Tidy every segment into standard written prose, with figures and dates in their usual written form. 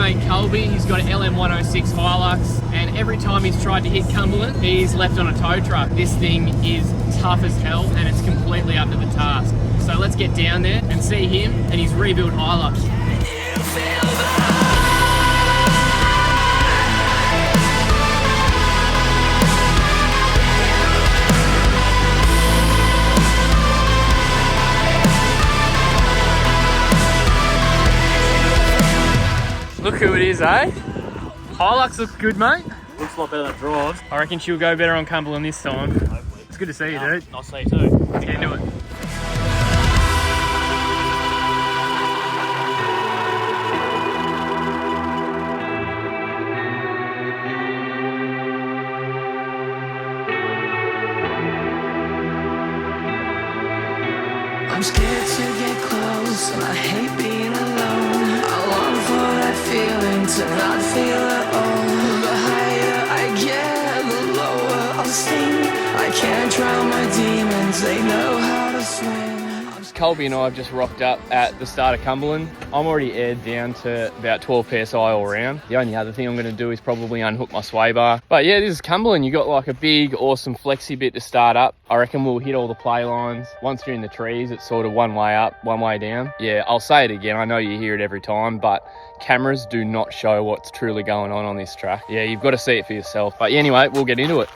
mate Colby. He's got an LN106 Hilux, and every time he's tried to hit Cumberland, he's left on a tow truck. This thing is tough as hell, and it's completely up to the task. So let's get down there and see him and his rebuilt Hilux. Look who it is, eh? Hilux looks good, mate. Looks a lot better than it drives. I reckon she'll go better on Cumberland this time. Hopefully. It's good to see you, dude. I'll see you too. Let's get into it. I'm scared to get close, and I hate being alone. I long for that feeling to not feel at all. The higher I get, the lower I'll sink. I can't drown my demons, they know how to swim. Colby and I have just rocked up at the start of Cumberland. I'm already aired down to about 12 PSI all round. The only other thing I'm going to do is probably unhook my sway bar. But yeah, this is Cumberland. You got like a big, awesome flexi bit to start up. I reckon we'll hit all the play lines. Once you're in the trees, it's sort of one way up, one way down. Yeah, I'll say it again. I know you hear it every time, but cameras do not show what's truly going on this track. Yeah, you've got to see it for yourself. But anyway, we'll get into it.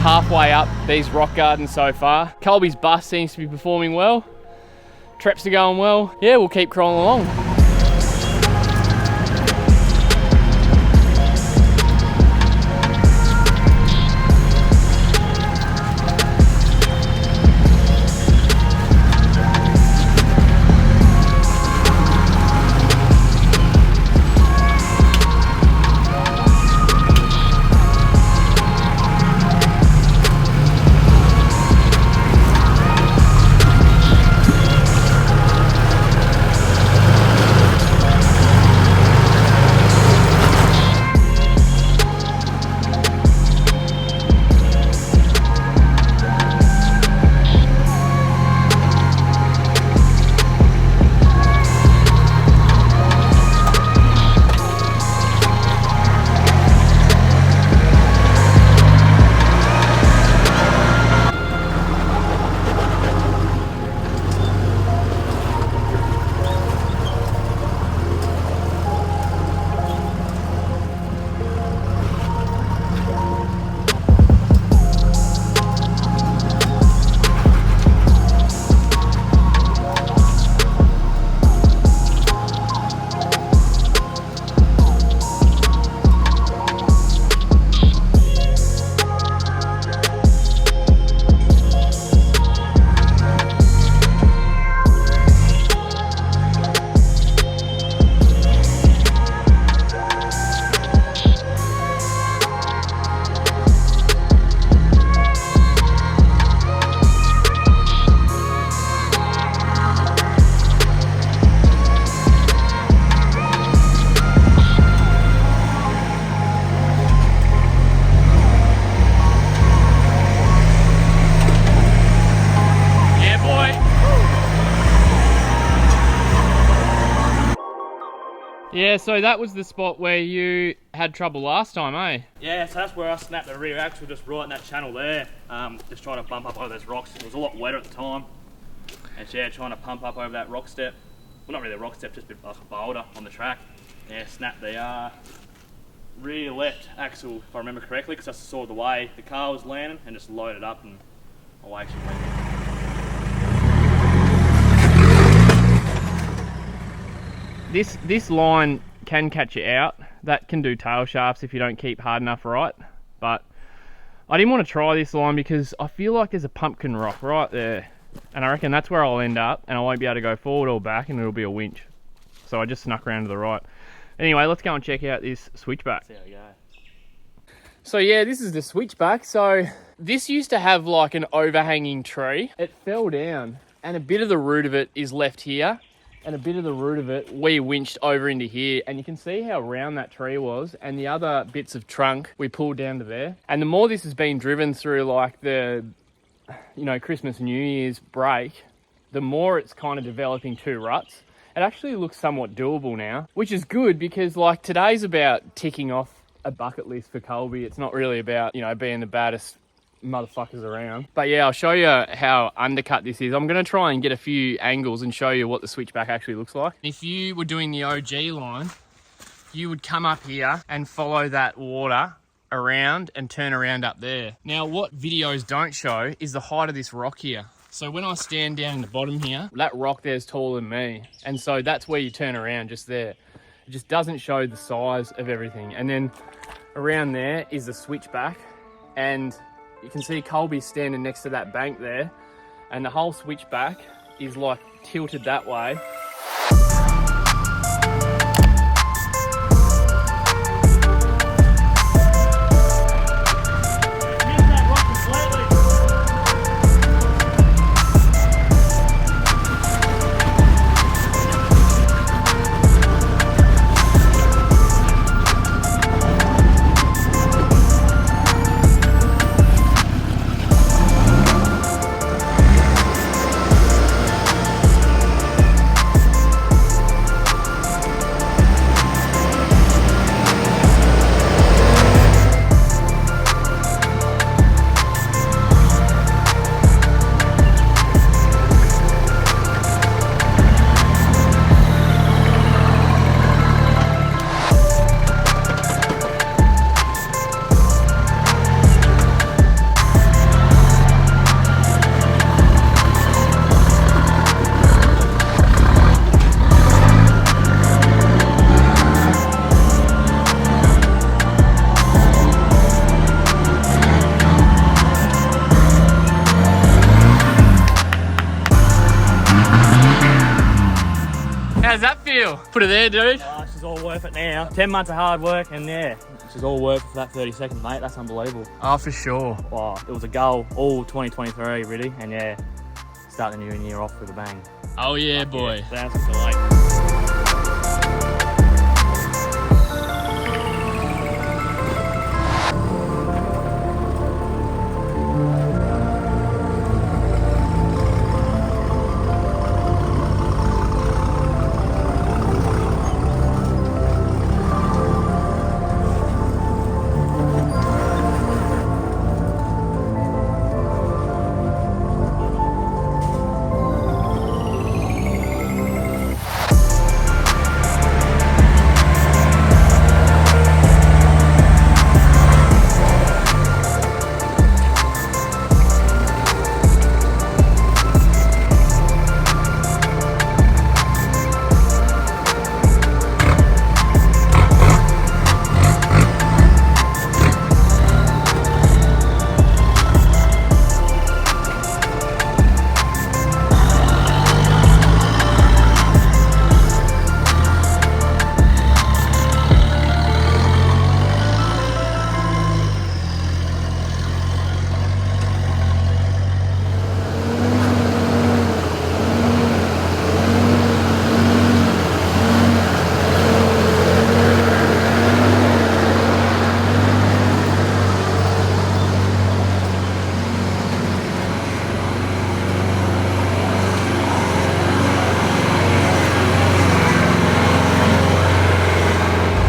halfway up these rock gardens so far. Colby's bus seems to be performing well. Treps are going well. Yeah, we'll keep crawling along. Yeah, so that was the spot where you had trouble last time, eh? Yeah, so that's where I snapped the rear axle just right in that channel there. Just trying to bump up over those rocks. It was a lot wetter at the time. And yeah, trying to pump up over that rock step. Well, not really a rock step, just a bit like a boulder on the track. Yeah, snapped the rear left axle, if I remember correctly, because I saw the way the car was landing and just loaded up and away she went. This line can catch you out. That can do tail shafts if you don't keep hard enough right. But I didn't want to try this line because I feel like there's a pumpkin rock right there. And I reckon that's where I'll end up and I won't be able to go forward or back and it'll be a winch. So I just snuck around to the right. Anyway, let's go and check out this switchback. There we go. So yeah, this is the switchback. So this used to have like an overhanging tree. It fell down and a bit of the root of it is left here. And a bit of the root of it we winched over into here, and you can see how round that tree was, and the other bits of trunk we pulled down to there. And the more this has been driven through like the, you know, Christmas, New Year's break, the more it's kind of developing two ruts. It actually looks somewhat doable now, which is good because like today's about ticking off a bucket list for Colby. It's not really about, you know, being the baddest motherfuckers around. But yeah, I'll show you how undercut this is. I'm going to try and get a few angles and show you what the switchback actually looks like. If you were doing the OG line, you would come up here and follow that water around and turn around up there. Now, what videos don't show is the height of this rock here. So when I stand down in the bottom here, that rock there's taller than me. And so that's where you turn around, just there. It just doesn't show the size of everything. And then around there is the switchback, and you can see Colby standing next to that bank there, and the whole switchback is like tilted that way. well. Put it there, dude. She's all worth it now. 10 months of hard work, and yeah, she's all worth it for that 30 seconds, mate. That's unbelievable. Oh, for sure. Wow, it was a goal all 2023, really, and yeah, start the new year off with a bang. Oh yeah, boy. Yeah, that's late.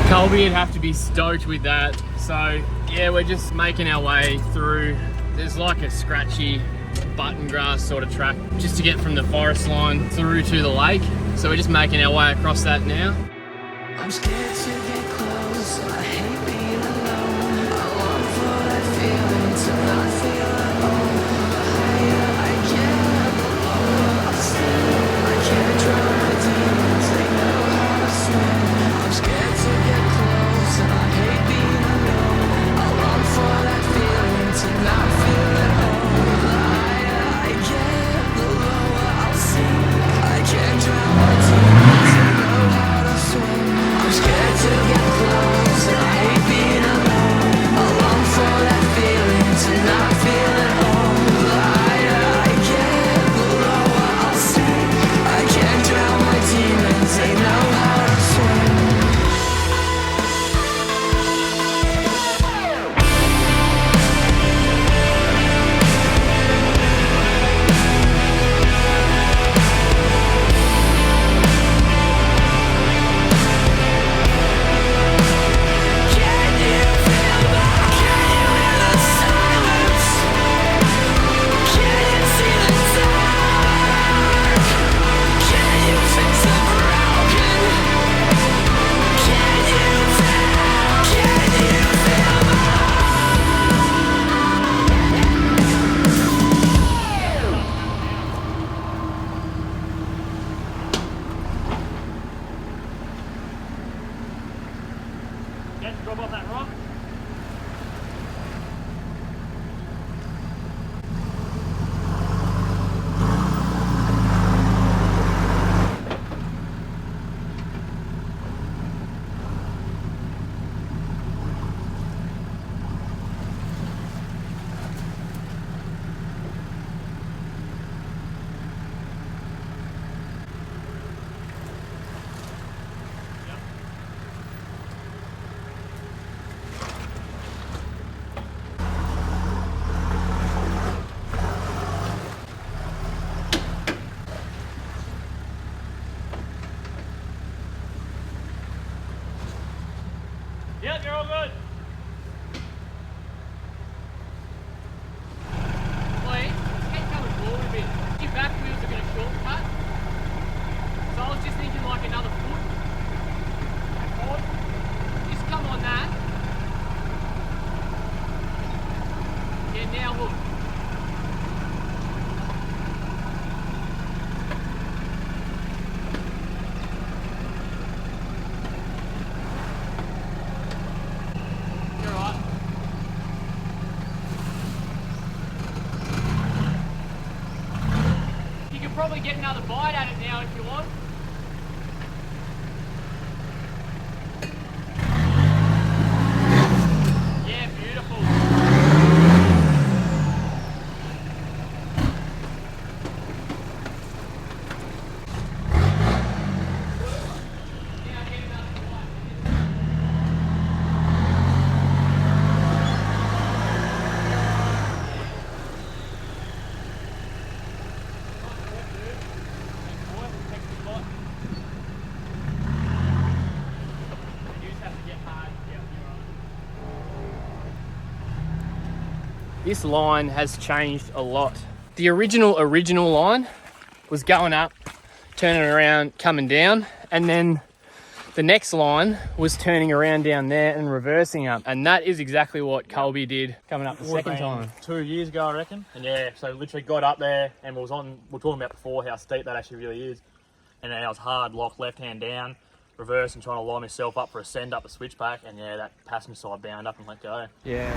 Colby would have to be stoked with that. So yeah, we're just making our way through. There's like a scratchy button grass sort of track just to get from the forest line through to the lake. So we're just making our way across that now. I'm scared to get close, I hate being alone. I long for that feeling to not feel at all. The higher I get, the lower I sink. I can't drown my demons, they know how to swim. I'm scared to get close, and I hate being alone. I long for that feeling to not feel at all. The higher I get, the lower I'll sink. I can't drown my demons, they know how to swim. I'm scared to get close, and I hate being alone. I long for that feeling to not feel at all. The higher I get, the lower I'll sink. I can't drown my demons, they know how to swim. Yeah, drop off that rock. Yep, you're all good. Wait, get coming forward a bit. Your back wheels are going to shortcut. So I was just thinking like another foot. Forward. Just come on that. Yeah, now look. You're right. You could probably get another bite at it now if you want. this line has changed a lot. The original line was going up, turning around, coming down, and then the next line was turning around down there and reversing up. And that is exactly what Colby did coming up the second time. 2 years ago, I reckon. And yeah, so literally got up there and we were talking about before how steep that actually really is. And then I was hard locked, left hand down, reverse and trying to line myself up for a send up a switchback. And yeah, that passenger side bound up and let go. Yeah.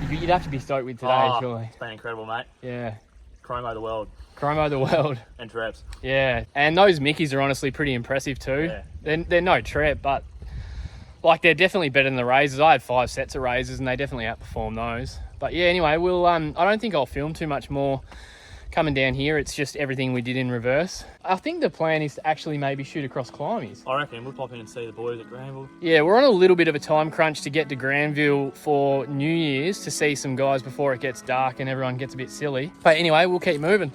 You'd have to be stoked with today, surely. It's been incredible, mate. Yeah. Chromo the world. Chromo the world. And treps. Yeah, and those Mickeys are honestly pretty impressive too. Yeah. They're no trep, but like they're definitely better than the razors. I have 5 sets of razors and they definitely outperform those. But yeah, anyway, we'll I don't think I'll film too much more coming down here. It's just everything we did in reverse. I think the plan is to actually maybe shoot across Climies. I reckon we'll pop in and see the boys at Granville. Yeah, we're on a little bit of a time crunch to get to Granville for New Year's to see some guys before it gets dark and everyone gets a bit silly. But anyway, we'll keep moving.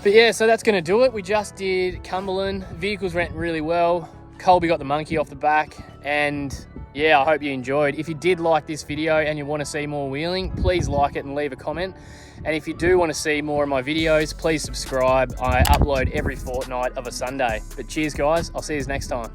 But yeah, so that's going to do it. We just did Cumberland. Vehicles went really well. Colby got the monkey off the back. And yeah, I hope you enjoyed. If you did like this video and you want to see more wheeling, please like it and leave a comment. And if you do want to see more of my videos, please subscribe. I upload every fortnight of a Sunday. But cheers, guys. I'll see you next time.